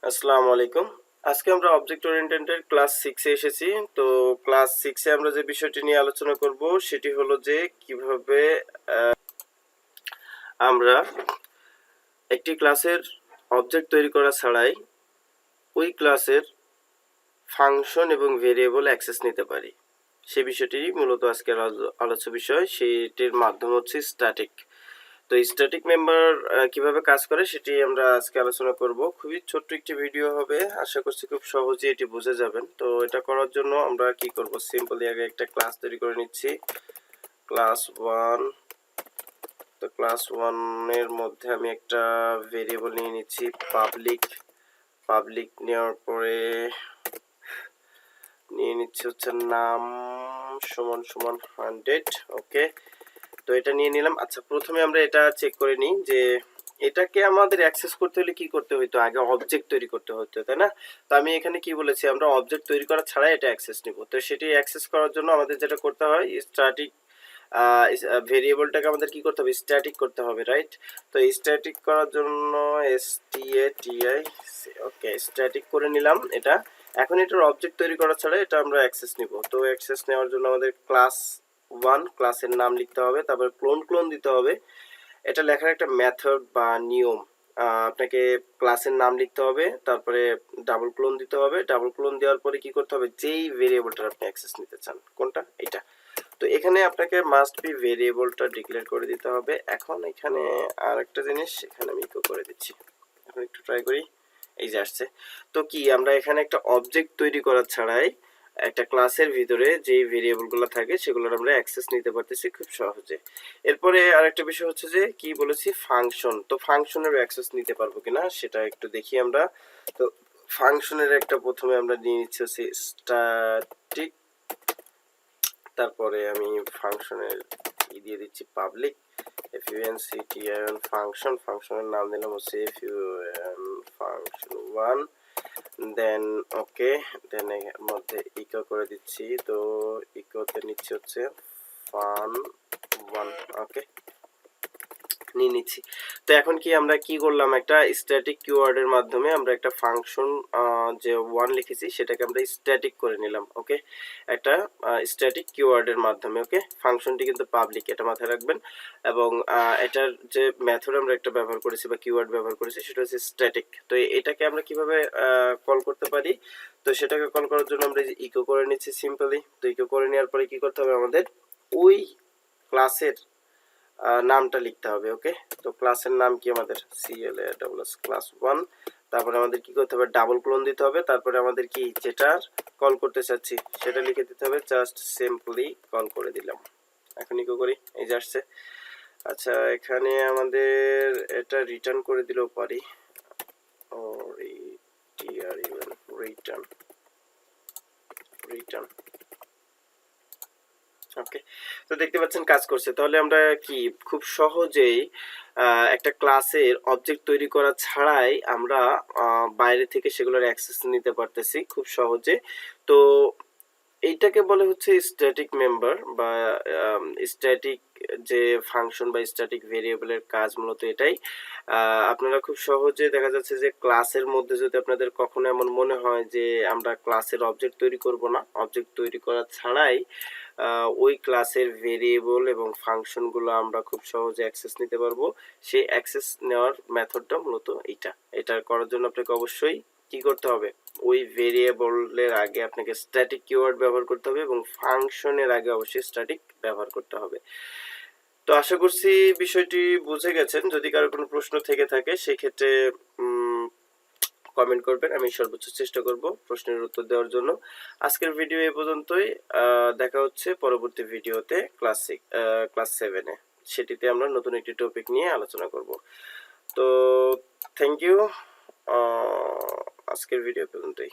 আসসালামু আলাইকুম। আজকে আমরা অবজেক্ট ওরিয়েন্টেডের ক্লাস 6 এ এসেছি। তো ক্লাস 6 এ আমরা যে বিষয়টি নিয়ে আলোচনা করব সেটি হলো যে কিভাবে আমরা একটি ক্লাসের অবজেক্ট তৈরি করা ছাড়াই ওই ক্লাসের ফাংশন এবং ভেরিয়েবল অ্যাক্সেস নিতে পারি। সেই বিষয়টি মূলত আজকের আলোচ্য বিষয়। সেটির মাধ্যম হচ্ছে স্ট্যাটিক। তো স্ট্যাটিক মেম্বার কিভাবে কাজ করে সেটি আমরা আজকে আলোচনা করব। খুবই ছোট্ট একটি ভিডিও হবে, আশা করছি খুব সহজে এটি বুঝে যাবেন। তো এটা করার জন্য আমরা কি করব, সিম্পলি আগে একটা ক্লাস তৈরি করে নিচ্ছি, ক্লাস 1। তো ক্লাস 1 এর মধ্যে আমি একটা ভেরিয়েবল নিয়ে নিচ্ছি পাবলিক নেওয়ার পরে নিয়ে নিচ্ছি হচ্ছে নাম সমান সমান 100। ওকে, তো এটা নিয়ে নিলাম। আচ্ছা, প্রথমে আমরা এটা চেক করে নিই যে এটাকে আমাদের অ্যাক্সেস করতে হলে কি করতে হতো, আগে অবজেক্ট তৈরি করতে হতো, তাই না? তো আমি এখানে কি বলেছি, আমরা অবজেক্ট তৈরি করা ছাড়া এটা অ্যাক্সেস নিব। তো সেটি অ্যাক্সেস করার জন্য আমাদের যেটা করতে হয়, স্ট্যাটিক ভেরিয়েবলটাকে আমাদের কি করতে হবে, স্ট্যাটিক করতে হবে, রাইট? তো স্ট্যাটিক করার জন্য স্ট্যাটি, ওকে, স্ট্যাটিক করে নিলাম এটা। এখন এটার অবজেক্ট তৈরি করা ছাড়া এটা আমরা অ্যাক্সেস নিব। তো অ্যাক্সেস নেওয়ার জন্য আমাদের ক্লাস 1 ক্লাসের নাম লিখতে হবে, তারপর ক্লোন দিতে হবে। এটা লেখার একটা মেথড বা নিয়ম, আপনাকে ক্লাসের নাম লিখতে হবে, তারপরে ডাবল ক্লোন দিতে হবে। ডাবল ক্লোন দেওয়ার পরে কি করতে হবে, যেই ভেরিয়েবলটার আপনি অ্যাক্সেস নিতে চান, কোনটা, এটা। তো এখানে আপনাকে মাস্ট বি ভেরিয়েবলটা ডিক্লেয়ার করে দিতে হবে। এখন এখানে আর একটা জিনিস, এখানে আমি ইকো করে দিচ্ছি। এখন একটু ট্রাই করি, এই যে আসছে। তো কি আমরা এখানে একটা অবজেক্ট তৈরি করা ছাড়াই একটা ক্লাসের ভিতরে যে ভেরিয়েবলগুলো থাকে সেগুলোর আমরা অ্যাক্সেস নিতে পারতেছি খুব সহজে। এরপরে আরেকটা বিষয় হচ্ছে যে কি বলেছি, ফাংশন। তো ফাংশনের অ্যাক্সেস নিতে পারবো কিনা সেটা একটু দেখি আমরা। তো ফাংশনের একটা প্রথমে আমরা নিয়ে নিচ্ছি হচ্ছে স্ট্যাটিক, তারপরে আমি ফাংশনের কি দিয়ে দিচ্ছি, পাবলিক functon ফাংশন, ফাংশনের নাম দিলাম হচ্ছে function1। দেন ওকে, দেন এর মধ্যে ইকো করে দিচ্ছি। তো ইকোতে নিচ্ছি হচ্ছে fun1। ওকে, নিয়ে নিচ্ছি। তো এখন কি আমরা কি করলাম, একটা স্ট্যাটিক কিওয়ার্ডের মাধ্যমে আমরা একটা ফাংশন যে 1 লিখেছি সেটাকে আমরা স্ট্যাটিক করে নিলাম। ওকে, একটা স্ট্যাটিক কিওয়ার্ডের মাধ্যমে। ওকে, ফাংশনটি কিন্তু পাবলিক, এটা মাথায় রাখবেন। এবং এটার যে মেথড আমরা একটা ব্যবহার করেছি বা কিওয়ার্ড ব্যবহার করেছি সেটা হচ্ছে স্ট্যাটিক। তো এটাকে আমরা কিভাবে কল করতে পারি, তো সেটাকে কল করার জন্য আমরা ইকো করে নিচ্ছি সিম্পলি। তো ইকো করে নেওয়ার পরে কি করতে হবে, আমাদের ওই ক্লাসের নামটা লিখতে হবে। ওকে, তো ক্লাসের নাম কি আমাদের CLASS ক্লাস 1। তারপরে আমাদের কি করতে হবে, ডাবল ক্লোন দিতে হবে। তারপরে আমাদের কি যেটা কল করতে চাচ্ছি সেটা লিখে দিতে হবে, জাস্ট সিম্পলি কল করে দিলাম। এখন ইকো করি, এই যে আসছে। আচ্ছা, এখানে আমাদের এটা রিটার্ন করে দিলেও পারি, রিটার্ন। ওকে, তো দেখতে পাচ্ছেন কাজ করছে। তাহলে আমরা কি খুব সহজেই একটা ক্লাসের অবজেক্ট তৈরি করা ছাড়াই আমরা বাইরে থেকে সেগুলোর অ্যাক্সেস নিতে পারতেছি খুব সহজে। তো এইটাকে বলে হচ্ছে স্ট্যাটিক মেম্বার বা স্ট্যাটিক যে ফাংশন বা স্ট্যাটিক ভেরিয়েবলের কাজ মূলত এটাই। আপনারা খুব সহজে দেখা যাচ্ছে যে ক্লাসের মধ্যে যদি আপনাদের কখনো এমন মনে হয় যে আমরা ক্লাসের অবজেক্ট তৈরি করব না, অবজেক্ট তৈরি করা ছাড়াই ওই ক্লাসের ভেরিয়েবল এবং ফাংশনগুলো আমরা খুব সহজে অ্যাক্সেস নিতে পারবো, সেই অ্যাক্সেস নেওয়ার মেথডটা মূলত এটা করার জন্য আপনাকে অবশ্যই কি করতে হবে, ওই ভেরিয়েবলের আগে আপনাকে স্ট্যাটিক কিওয়ার্ড ব্যবহার করতে হবে এবং ফাংশনের আগে অবশ্যই স্ট্যাটিক ব্যবহার করতে হবে। তো আশা করছি বিষয়টি বুঝে গেছেন। যদি কারো কোনো প্রশ্ন থেকে থাকে সেক্ষেত্রে কমেন্ট করবেন, আমি সর্বোচ্চ চেষ্টা করব প্রশ্নের উত্তর দেওয়ার জন্য। আজকের ভিডিও এই পর্যন্তই। দেখা হচ্ছে পরবর্তী ভিডিওতে ক্লাস 7 এ, সেটিতে আমরা নতুন একটি টপিক নিয়ে আলোচনা করব। তো থ্যাংক ইউ, আজকের ভিডিও পর্যন্তই।